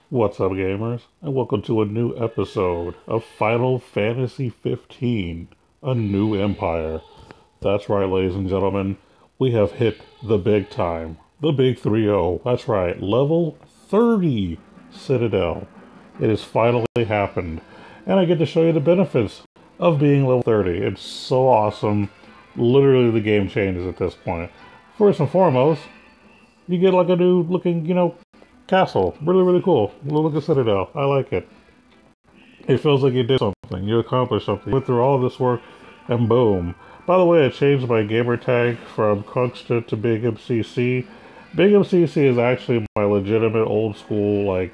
What's up, gamers, and welcome to a new episode of Final Fantasy 15, A New Empire. That's right, ladies and gentlemen, we have hit the big time, the big 3-0. That's right, level 30 Citadel. It has finally happened, and I get to show you the benefits of being level 30. It's so awesome. Literally, the game changes at this point. First and foremost, you get like a new looking, castle. Really, really cool. Look at Citadel. I like it. It feels like you did something. You accomplished something. You went through all this work, and boom. By the way, I changed my gamer tag from Krunksta to Big MCC. Big MCC is actually my legitimate old school,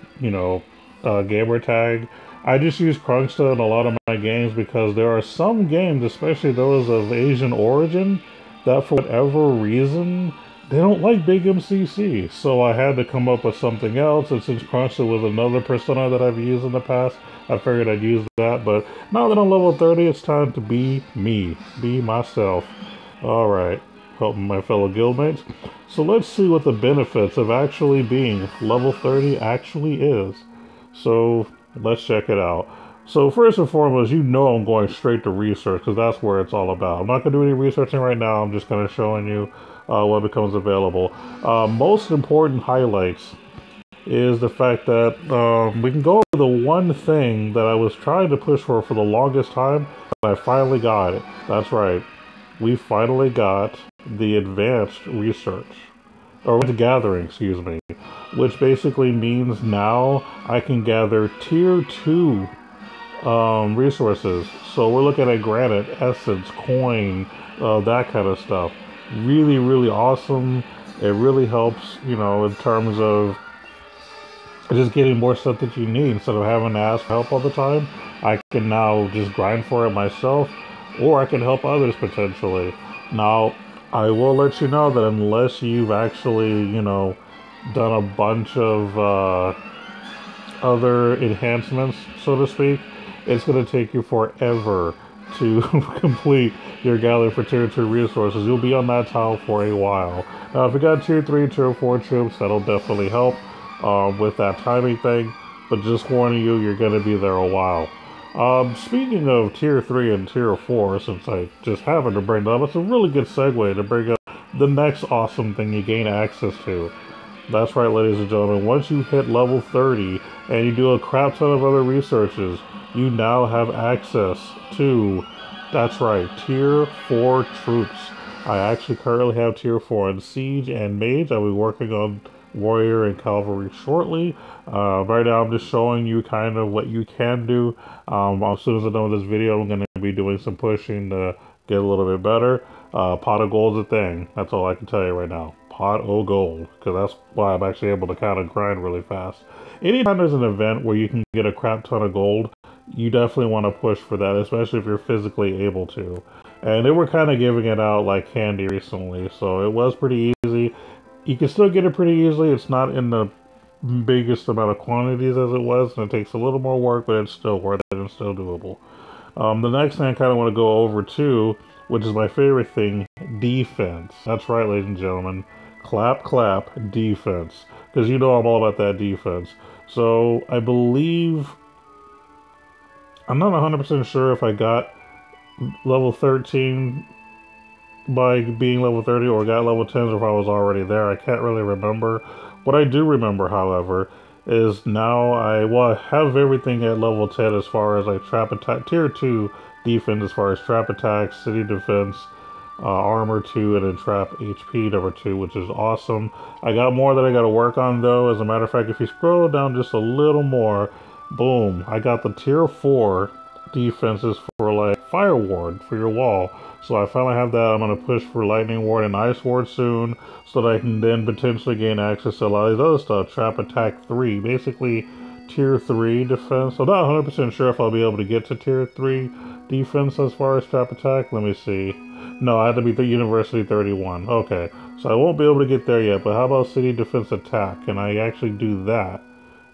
gamer tag. I just use Krunksta in a lot of my games because there are some games, especially those of Asian origin, that for whatever reason they don't like Big MCC, so I had to come up with something else, and since Crunchy was another persona that I've used in the past, I figured I'd use that, but now that I'm level 30, it's time to be me, be myself. Alright, helping my fellow guildmates. So let's see what the benefits of actually being level 30 actually is. So let's check it out. So first and foremost, you know I'm going straight to research, because that's where it's all about. I'm not going to do any researching right now, I'm just kind of showing you what becomes available. Most important highlights is the fact that we can go over the one thing that I was trying to push for the longest time, and I finally got it. That's right. We finally got the advanced research, or the gathering, excuse me, which basically means now I can gather tier 2 resources. So we're looking at granite, essence, coin, that kind of stuff. Really, really awesome. It really helps, in terms of just getting more stuff that you need instead of having to ask for help all the time. I can now just grind for it myself, or I can help others potentially. Now, I will let you know that unless you've actually, done a bunch of other enhancements, so to speak, it's going to take you forever to complete your gather for tier 2 resources. You'll be on that tile for a while. Now, if you got tier 3, tier 4 troops, that'll definitely help with that timing thing, but just warning you, you're going to be there a while. Speaking of tier 3 and tier 4, since I just happened to bring that up, it's a really good segue to bring up the next awesome thing you gain access to. That's right, ladies and gentlemen, once you hit level 30 and you do a crap ton of other researches, you now have access to, that's right, tier 4 troops. I actually currently have tier 4 in Siege and Mage. I'll be working on Warrior and Cavalry shortly. Right now I'm just showing you kind of what you can do. As soon as I'm done with this video, I'm going to be doing some pushing to get a little bit better. Pot of gold's a thing. That's all I can tell you right now. Pot of gold, because that's why I'm actually able to kind of grind really fast. Anytime there's an event where you can get a crap ton of gold, you definitely want to push for that, especially if you're physically able to. And they were kind of giving it out like candy recently, so it was pretty easy. You can still get it pretty easily. It's not in the biggest amount of quantities as it was, and it takes a little more work, but it's still worth it and still doable. The next thing I kind of want to go over too, which is my favorite thing, defense. That's right, ladies and gentlemen. Clap, clap, defense. Because you know I'm all about that defense. So I believe, I'm not 100% sure if I got level 13 by being level 30 or got level 10 or if I was already there. I can't really remember. What I do remember, however, is now I have everything at level 10 as far as like trap attack, tier 2 defense as far as trap attacks, city defense, armor 2, and then trap HP number 2, which is awesome. I got more that I got to work on though. As a matter of fact, if you scroll down just a little more, boom, I got the tier 4 defenses for like fire ward for your wall. So I finally have that. I'm going to push for lightning ward and ice ward soon so that I can then potentially gain access to a lot of these other stuff. Trap attack 3, basically tier 3 defense. I'm not 100% sure if I'll be able to get to tier 3 defense as far as trap attack. Let me see. No, I have to be the University 31. Okay, so I won't be able to get there yet, but how about city defense attack? Can I actually do that?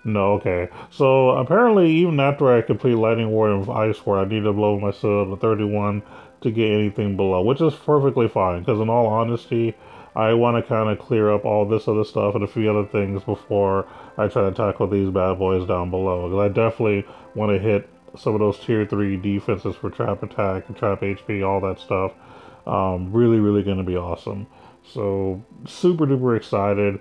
No, okay. So apparently even after I complete lightning ward and ice ward, I need to blow myself to 31 to get anything below, which is perfectly fine, because in all honesty, I want to kind of clear up all this other stuff and a few other things before I try to tackle these bad boys down below. Because I definitely want to hit some of those tier 3 defenses for trap attack and trap HP, all that stuff. Really, really going to be awesome. So super duper excited.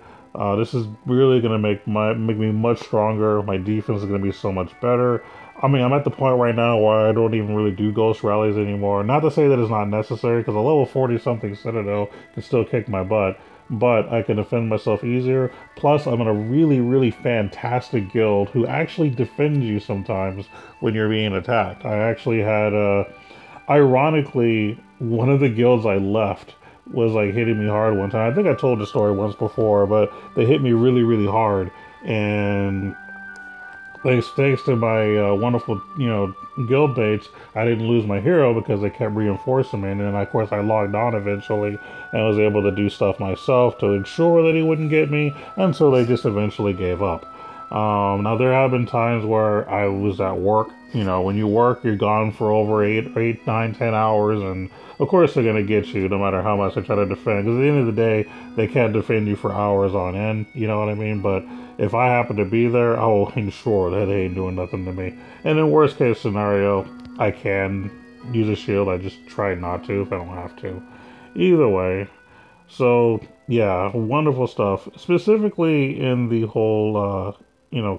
This is really going to make me much stronger. My defense is going to be so much better. I mean, I'm at the point right now where I don't even really do ghost rallies anymore. Not to say that it's not necessary, because a level 40-something Citadel can still kick my butt, but I can defend myself easier. Plus, I'm in a really, really fantastic guild who actually defends you sometimes when you're being attacked. I actually had, ironically, one of the guilds I left was like hitting me hard one time. I think I told the story once before, but they hit me really, really hard, and thanks to my wonderful, guild mates, I didn't lose my hero because they kept reinforcing me. And then, of course, I logged on eventually and was able to do stuff myself to ensure that he wouldn't get me until they just eventually gave up. Now, there have been times where I was at work. When you work, you're gone for over 8, 9, 10 hours, and of course they're going to get you no matter how much they try to defend. Because at the end of the day, they can't defend you for hours on end, you know what I mean? But if I happen to be there, I will ensure that they ain't doing nothing to me. And in worst case scenario, I can use a shield. I just try not to if I don't have to. Either way. So, yeah, wonderful stuff. Specifically in the whole,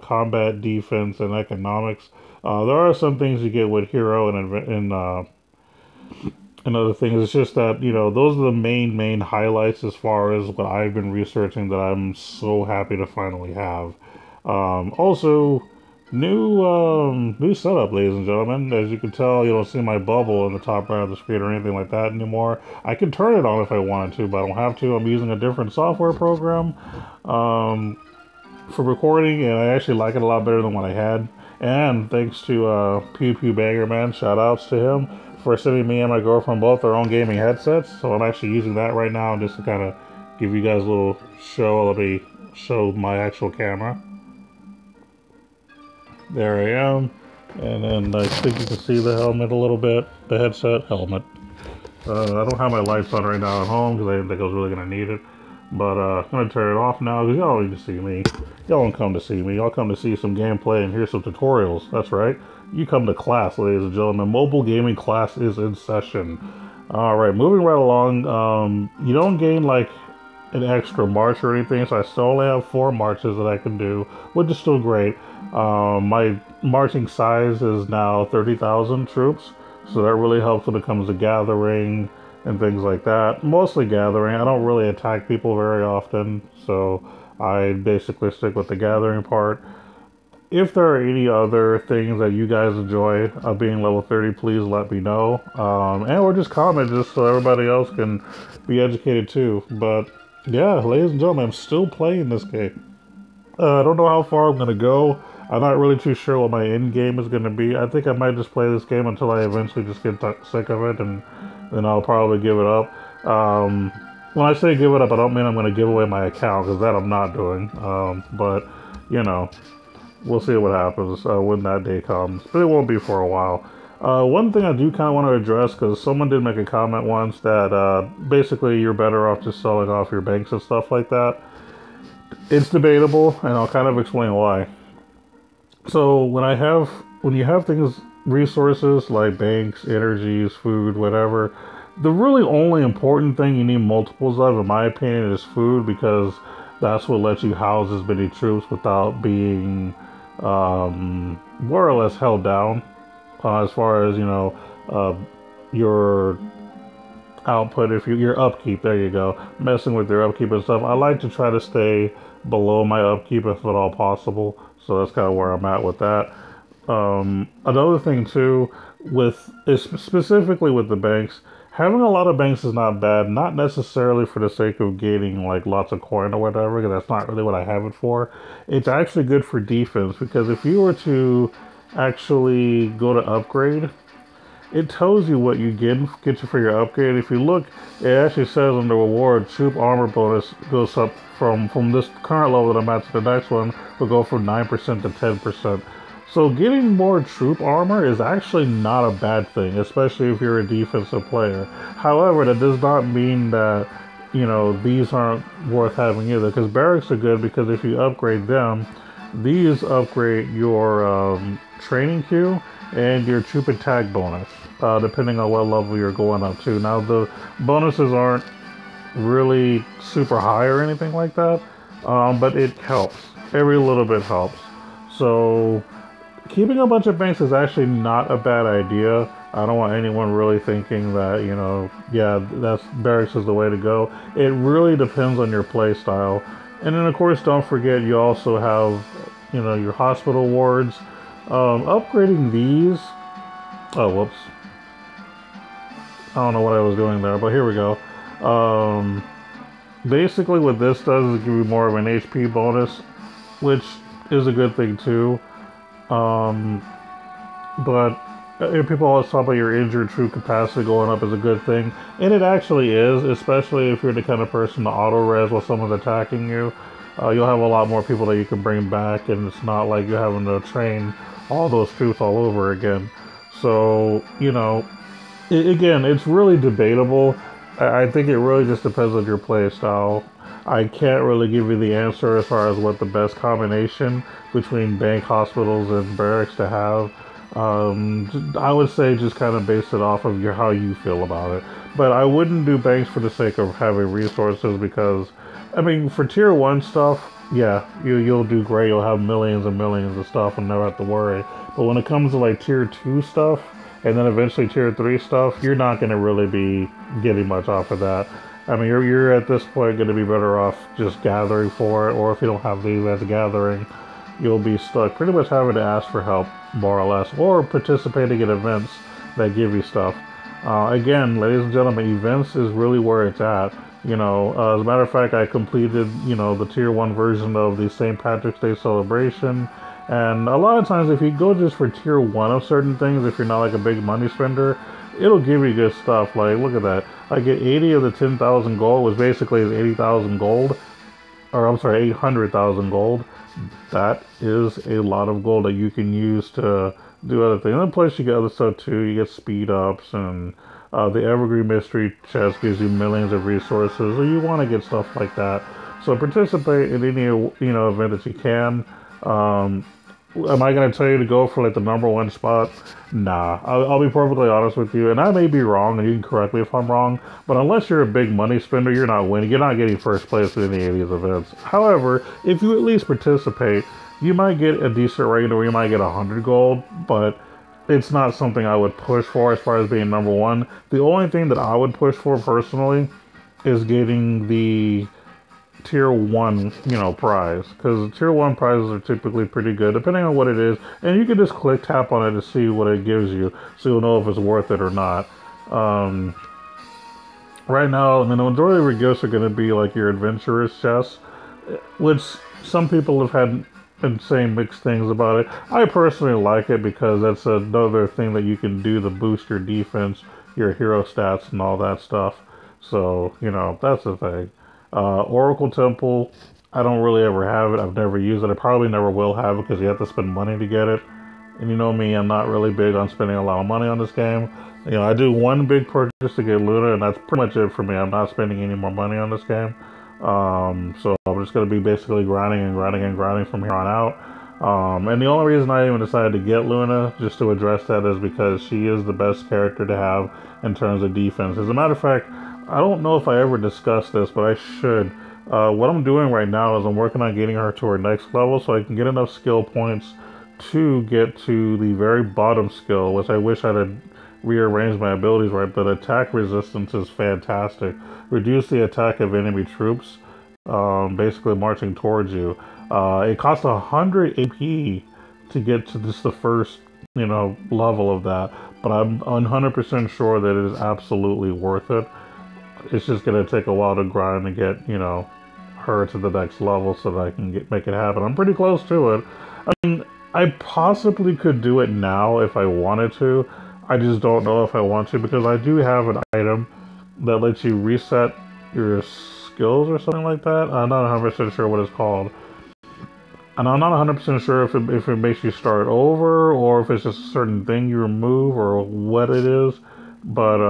combat, defense, and economics. There are some things you get with hero and other things. It's just that, those are the main highlights as far as what I've been researching that I'm so happy to finally have. Also, new setup, ladies and gentlemen. As you can tell, you don't see my bubble in the top right of the screen or anything like that anymore. I can turn it on if I wanted to, but I don't have to. I'm using a different software program for recording, and I actually like it a lot better than what I had. And thanks to Pew Pew Banger Man, shout outs to him for sending me and my girlfriend both our own gaming headsets. So I'm actually using that right now just to kind of give you guys a little show. Let me show my actual camera. There I am. And then I think you can see the helmet a little bit. The headset helmet. I don't have my lights on right now at home because I didn't think I was really going to need it. But I'm going to turn it off now because y'all don't need to see me. Y'all don't come to see me. Y'all come to see some gameplay and hear some tutorials. That's right. You come to class, ladies and gentlemen. Mobile gaming class is in session. Alright, moving right along. You don't gain like an extra march or anything, so I still only have 4 marches that I can do, which is still great. My marching size is now 30,000 troops, so that really helps when it comes to gathering and things like that. Mostly gathering. I don't really attack people very often, so I basically stick with the gathering part. If there are any other things that you guys enjoy of being level 30, please let me know. Or just comment just so everybody else can be educated too. But yeah, ladies and gentlemen, I'm still playing this game. I don't know how far I'm going to go. I'm not really too sure what my end game is going to be. I think I might just play this game until I eventually just get sick of it, and then I'll probably give it up. When I say give it up, I don't mean I'm going to give away my account, because that I'm not doing. But, we'll see what happens when that day comes. But it won't be for a while. One thing I do kind of want to address, because someone did make a comment once that basically you're better off just selling off your banks and stuff like that. It's debatable, and I'll kind of explain why. So when you have things, resources like banks, energies, food, whatever, the really only important thing you need multiples of, in my opinion, is food, because that's what lets you house as many troops without being more or less held down as far as, your output, your upkeep, there you go, messing with your upkeep and stuff. I like to try to stay below my upkeep if at all possible, so that's kind of where I'm at with that. Another thing too, specifically with the banks, having a lot of banks is not bad, not necessarily for the sake of gaining like lots of coin or whatever, because that's not really what I have it for. It's actually good for defense, because if you were to actually go to upgrade, it tells you what you get you for your upgrade. If you look, it actually says on the reward, troop armor bonus goes up from this current level that I'm at to the next one, will go from 9% to 10%. So getting more troop armor is actually not a bad thing, especially if you're a defensive player. However, that does not mean that, you know, these aren't worth having either. Because barracks are good because if you upgrade them, these upgrade your training queue and your troop attack bonus, depending on what level you're going up to. Now, the bonuses aren't really super high or anything like that, but it helps. Every little bit helps. So, keeping a bunch of banks is actually not a bad idea. I don't want anyone really thinking that, you know, yeah, that's barracks is the way to go. It really depends on your play style. And then, of course, don't forget you also have, you know, your hospital wards. Upgrading these... Oh, whoops. I don't know what I was doing there, but here we go. Basically, what this does is give you more of an HP bonus, which is a good thing, too. But people always talk about your injured troop capacity going up is a good thing, and it actually is, especially if you're the kind of person to auto-res while someone's attacking you. You'll have a lot more people that you can bring back, and it's not like you're having to train all those troops all over again. So, you know, again, it's really debatable. I think it really just depends on your play style. I can't really give you the answer as far as what the best combination between bank, hospitals, and barracks to have. I would say just kind of base it off of how you feel about it. But I wouldn't do banks for the sake of having resources because, I mean, for tier 1 stuff, yeah, you'll do great. You'll have millions and millions of stuff and never have to worry. But when it comes to like tier 2 stuff, and then eventually tier 3 stuff, you're not going to really be getting much off of that. I mean, you're at this point going to be better off just gathering for it, or if you don't have these as gathering, you'll be stuck pretty much having to ask for help, more or less, or participating in events that give you stuff. Again, ladies and gentlemen, events is really where it's at. You know, as a matter of fact, I completed, you know, the tier 1 version of the St. Patrick's Day celebration. And a lot of times, if you go just for tier 1 of certain things, if you're not like a big money spender, it'll give you good stuff. Like, look at that. I get 80 of the 10,000 gold, which basically is 80,000 gold. Or, I'm sorry, 800,000 gold. That is a lot of gold that you can use to do other things. And plus, you get other stuff too. You get speed ups, and the Evergreen Mystery Chest gives you millions of resources. So you want to get stuff like that. So participate in any, you know, event that you can. Am I going to tell you to go for like the #1 spot? Nah, I'll be perfectly honest with you, and I may be wrong, and you can correct me if I'm wrong, but unless you're a big money spender, you're not winning. You're not getting first place in any of these events. However, if you at least participate, you might get a decent rating, or you might get 100 gold, but it's not something I would push for as far as being #1. The only thing that I would push for personally is getting the tier 1, you know, prize, because tier 1 prizes are typically pretty good depending on what it is, and you can just click tap on it to see what it gives you so you'll know if it's worth it or not. Right now, I mean, the majority of your gifts are going to be like your adventurous chests, which some people have had been saying mixed things about it. I personally like it because that's another thing that you can do to boost your defense, your hero stats, and all that stuff. So, you know, that's the thing. Oracle Temple, I don't really ever have it. I've never used it. I probably never will have it because you have to spend money to get it. And you know me, I'm not really big on spending a lot of money on this game. You know, I do one big purchase to get Luna, and that's pretty much it for me. I'm not spending any more money on this game. So I'm just going to be basically grinding and grinding and grinding from here on out. And the only reason I even decided to get Luna, just to address that, is because she is the best character to have in terms of defense. As a matter of fact, I don't know if I ever discussed this, but I should. What I'm doing right now is I'm working on getting her to her next level so I can get enough skill points to get to the very bottom skill, which I wish I had rearranged my abilities right, but attack resistance is fantastic. Reduce the attack of enemy troops, basically marching towards you. It costs 100 AP to get to just the first, you know, level of that, but I'm 100% sure that it is absolutely worth it. It's just going to take a while to grind and get, you know, her to the next level so that I can make it happen. I'm pretty close to it. I mean, I possibly could do it now if I wanted to. I just don't know if I want to because I do have an item that lets you reset your skills or something like that. I'm not 100% sure what it's called. And I'm not 100% sure if it makes you start over or if it's just a certain thing you remove or what it is. But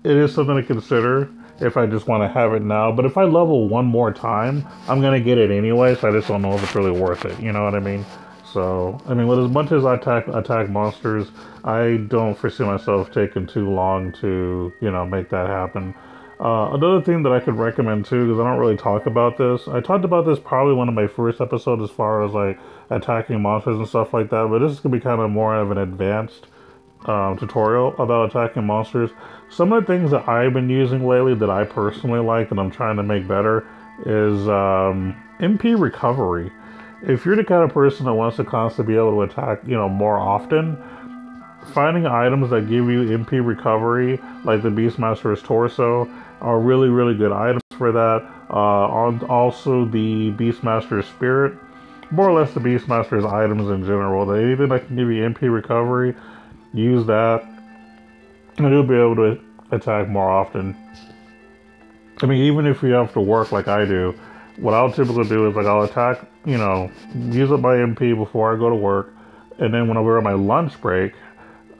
it is something to consider. if I just want to have it now. But if I level one more time, I'm going to get it anyway, so I just don't know if it's really worth it. You know what I mean? So, I mean, with as much as I attack monsters, I don't foresee myself taking too long to, you know, make that happen. Another thing that I could recommend too, because I don't really talk about this. I talked about this probably one of my first episodes as far as like attacking monsters and stuff like that, but this is going to be kind of more of an advanced tutorial about attacking monsters. Some of the things that I've been using lately that I personally like and I'm trying to make better is MP recovery. If you're the kind of person that wants to constantly be able to attack, you know, more often, finding items that give you MP recovery, like the Beastmaster's torso, are really, really good items for that. Also, the Beastmaster's spirit, more or less the Beastmaster's items in general. Anything that can give you MP recovery, use that, and you'll be able to attack more often. I mean, even if you have to work like I do, what I'll typically do is like I'll attack, you know, use up my MP before I go to work, and then when I go on my lunch break,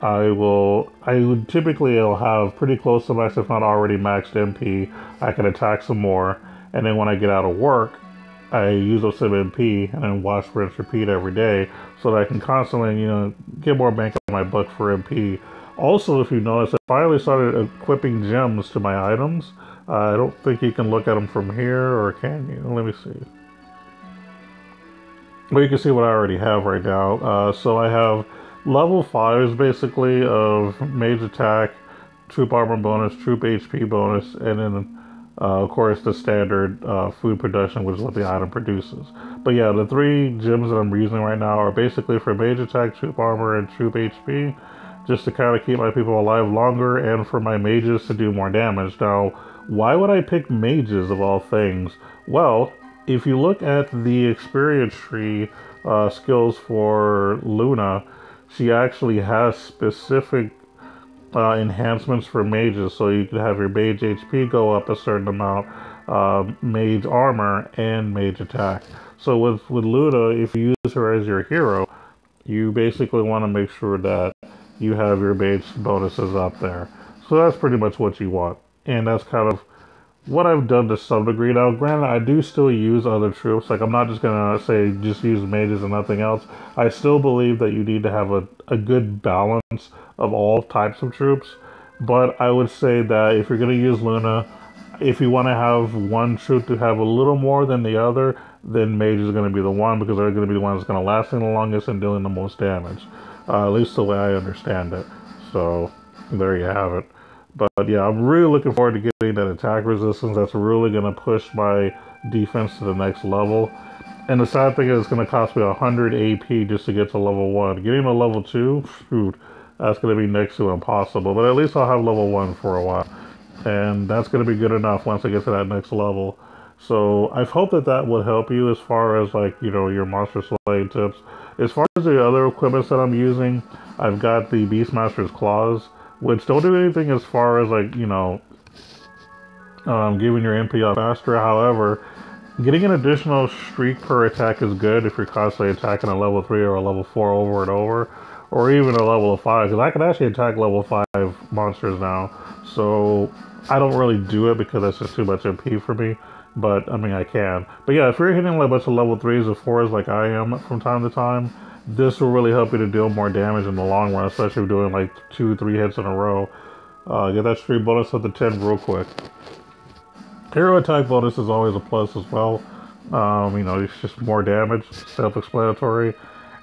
I would typically I'll have pretty close to max, if not already maxed MP. I can attack some more, and then when I get out of work, I use up some MP and then wash, rinse, repeat every day, so that I can constantly, you know, get more bang on my buck for MP. Also, if you notice, I finally started equipping gems to my items. I don't think you can look at them from here, or can you? Let me see. Well, you can see what I already have right now. So I have level 5s basically of mage attack, troop armor bonus, troop HP bonus, and then of course the standard food production, which is what the item produces. But yeah, the 3 gems that I'm using right now are basically for mage attack, troop armor, and troop HP, just to kind of keep my people alive longer and for my mages to do more damage. Now, why would I pick mages of all things? Well, if you look at the experience tree skills for Luna, she actually has specific enhancements for mages, so you could have your mage HP go up a certain amount, mage armor, and mage attack. So with Luna, if you use her as your hero, you basically want to make sure that you have your mage bonuses up there. So that's pretty much what you want. And that's kind of what I've done to some degree. Now, granted, I do still use other troops. Like, I'm not just going to say just use mages and nothing else. I still believe that you need to have a good balance of all types of troops. But I would say that if you're going to use Luna, if you want to have one troop to have a little more than the other, then mage is going to be the one, because they're going to be the one that's going to last the longest and dealing the most damage. At least the way I understand it. So, there you have it. But yeah, I'm really looking forward to getting that attack resistance. That's really going to push my defense to the next level. And the sad thing is it's going to cost me 100 AP just to get to level 1. Getting to level 2, shoot, that's going to be next to impossible. But at least I'll have level 1 for a while. And that's going to be good enough once I get to that next level. So I hope that that would help you as far as, like, you know, your monster slaying tips. As far as the other equipments that I'm using, I've got the Beastmaster's Claws, which don't do anything as far as, like, you know, giving your MP up faster. However, getting an additional streak per attack is good if you're constantly attacking a level 3 or a level 4 over and over, or even a level 5, because I can actually attack level 5 monsters now. So I don't really do it because that's just too much MP for me, but I mean, I can. But yeah, if you're hitting like a bunch of level 3s or 4s like I am from time to time, this will really help you to deal more damage in the long run, especially if you're doing like 2-3 hits in a row. Get that streak bonus up to 10 real quick. Hero attack bonus is always a plus as well. You know, it's just more damage, self-explanatory.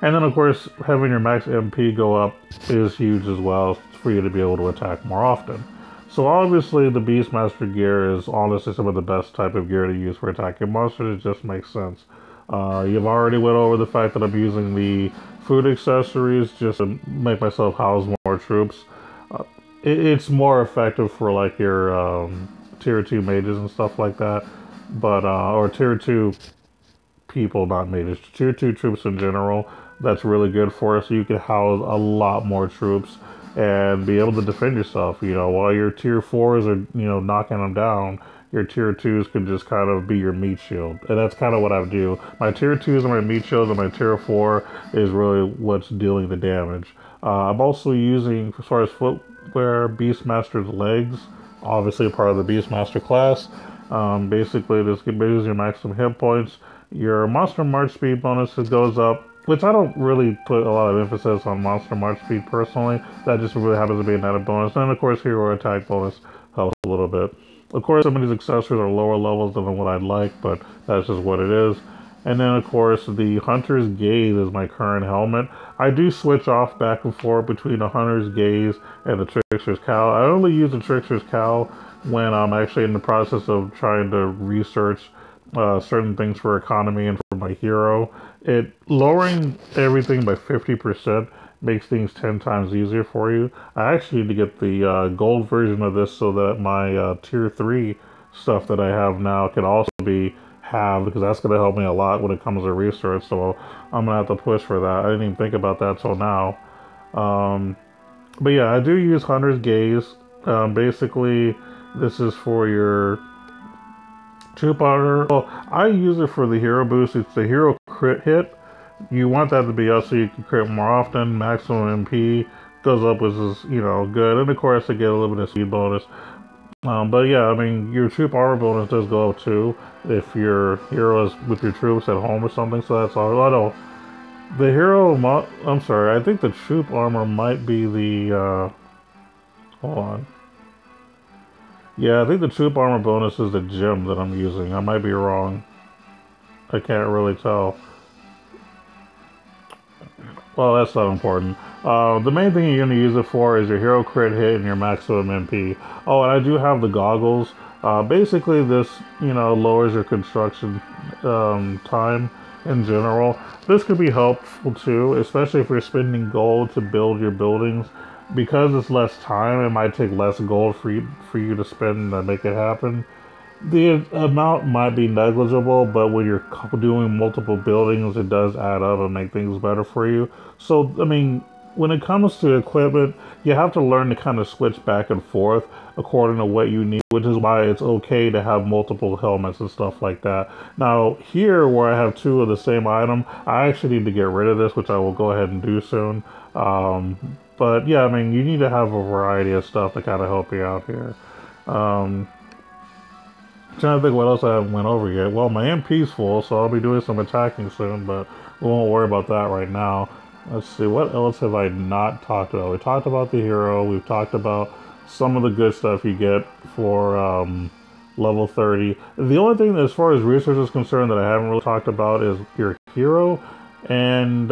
And then, of course, having your max MP go up is huge as well for you to be able to attack more often. So obviously, the Beastmaster gear is honestly some of the best type of gear to use for attacking monsters. It just makes sense. You've already went over the fact that I'm using the food accessories just to make myself house more troops. It's more effective for like your tier 2 mages and stuff like that, but or tier 2 people, not mages, tier 2 troops in general. That's really good for us, so you can house a lot more troops and be able to defend yourself. You know, while your tier 4s are, you know, knocking them down, your tier 2s can just kind of be your meat shield. And that's kind of what I do. My tier 2s are my meat shields, and my tier 4 is really what's dealing the damage. I'm also using, as far as footwear, Beastmaster's legs obviously a part of the Beastmaster class. Basically, this raises your maximum hit points. Your Monster March speed bonus goes up, which I don't really put a lot of emphasis on Monster March speed personally. That just really happens to be an added bonus. And of course, hero attack bonus helps a little bit. Of course, some of these accessories are lower levels than what I'd like, but that's just what it is. And then, of course, the Hunter's Gaze is my current helmet. I do switch off back and forth between the Hunter's Gaze and the Trickster's Cowl. I only use the Trickster's Cowl when I'm actually in the process of trying to research certain things for economy and for my hero. Lowering everything by 50% makes things 10 times easier for you. I actually need to get the gold version of this so that my tier 3 stuff that I have now can also be have, because that's going to help me a lot when it comes to research, so I'm going to have to push for that. I didn't even think about that till now. But yeah, I do use Hunter's Gaze. Basically, this is for your troop honor. Well, I use it for the hero boost. It's the hero crit hit. You want that to be up so you can crit more often. Maximum MP goes up, which is, you know, good. And of course, I get a little bit of speed bonus. But yeah, I mean, your troop armor bonus does go up too if your hero is with your troops at home or something, so that's all. I don't. The hero, I'm sorry, I think the troop armor might be the, hold on. Yeah, I think the troop armor bonus is the gem that I'm using. I might be wrong. I can't really tell. Well, that's not important. The main thing you're going to use it for is your hero crit hit and your maximum MP. Oh, and I do have the goggles. Basically, this, you know, lowers your construction time in general. This could be helpful too, especially if you're spending gold to build your buildings. Because it's less time, it might take less gold for you to spend to make it happen. The amount might be negligible, but when you're doing multiple buildings, it does add up and make things better for you. So, I mean, when it comes to equipment, you have to learn to kind of switch back and forth according to what you need, which is why it's okay to have multiple helmets and stuff like that. Now, here, where I have two of the same item, I actually need to get rid of this, which I will go ahead and do soon. But yeah, I mean, you need to have a variety of stuff to kind of help you out here. Trying to think what else I haven't went over yet. Well, my MP's full, so I'll be doing some attacking soon, but we won't worry about that right now. Let's see, what else have I not talked about? We talked about the hero, we've talked about some of the good stuff you get for level 30. The only thing, as far as research is concerned, that I haven't really talked about is your hero, and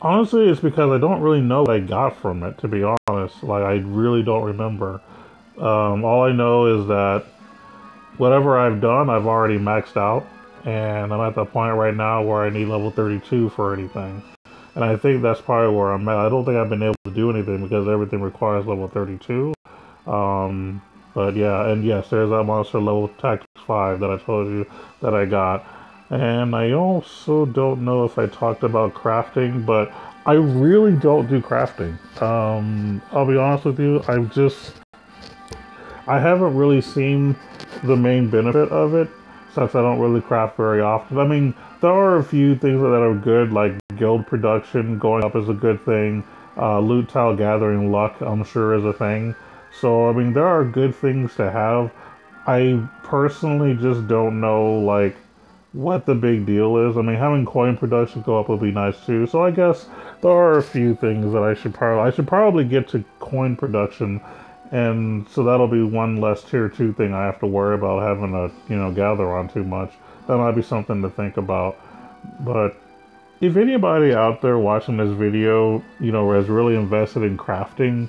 honestly, it's because I don't really know what I got from it, to be honest. Like, I really don't remember. All I know is that whatever I've done, I've already maxed out, and I'm at the point right now where I need level 32 for anything. And I think that's probably where I'm at. I don't think I've been able to do anything because everything requires level 32. But yeah, and yes, there's that monster level Tactics 5 that I told you that I got. And I also don't know if I talked about crafting, but I really don't do crafting. I'll be honest with you, I haven't really seen the main benefit of it, since I don't really craft very often. I mean, there are a few things that are good, like guild production going up is a good thing. Loot tile gathering luck, I'm sure, is a thing. So, I mean, there are good things to have. I personally just don't know, like, what the big deal is. I mean, having coin production go up would be nice too. So I guess there are a few things that I should probably get to coin production. And so that'll be one less tier 2 thing I have to worry about having to, you know, gather on too much. That might be something to think about. But if anybody out there watching this video, you know, is really invested in crafting,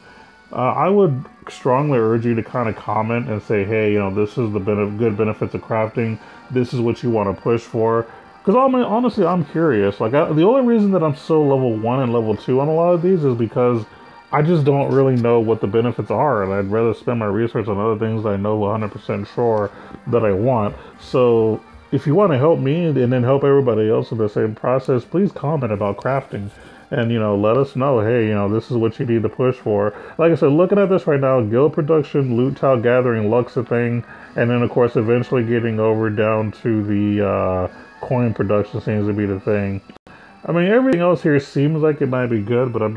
I would strongly urge you to kind of comment and say, hey, you know, this is the good benefits of crafting. This is what you want to push for. Because honestly, I'm curious. Like, the only reason that I'm so level 1 and level 2 on a lot of these is because I just don't really know what the benefits are, and I'd rather spend my research on other things that I know 100% sure that I want. So if you want to help me and then help everybody else in the same process, please comment about crafting. And, you know, let us know, hey, you know, this is what you need to push for. Like I said, looking at this right now, guild production, loot tile gathering, luck's a thing. And then, of course, eventually getting over down to the coin production seems to be the thing. I mean, everything else here seems like it might be good, but I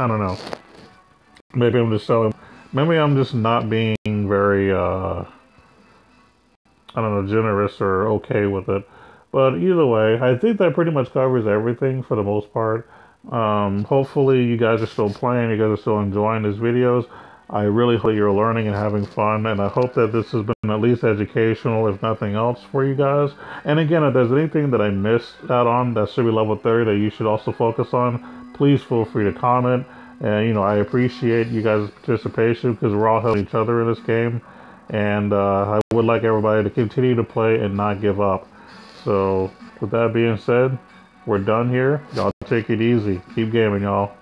don't know. Maybe I'm just Maybe I'm just not being very, I don't know, generous or okay with it. But either way, I think that pretty much covers everything for the most part. Hopefully you guys are still playing, you guys are still enjoying these videos. I really hope you're learning and having fun, and I hope that this has been at least educational, if nothing else, for you guys. And again, if there's anything that I missed out on that should be level 30 that you should also focus on, please feel free to comment. And, you know, I appreciate you guys' participation because we're all helping each other in this game. And I would like everybody to continue to play and not give up. So, with that being said, we're done here. Y'all take it easy. Keep gaming, y'all.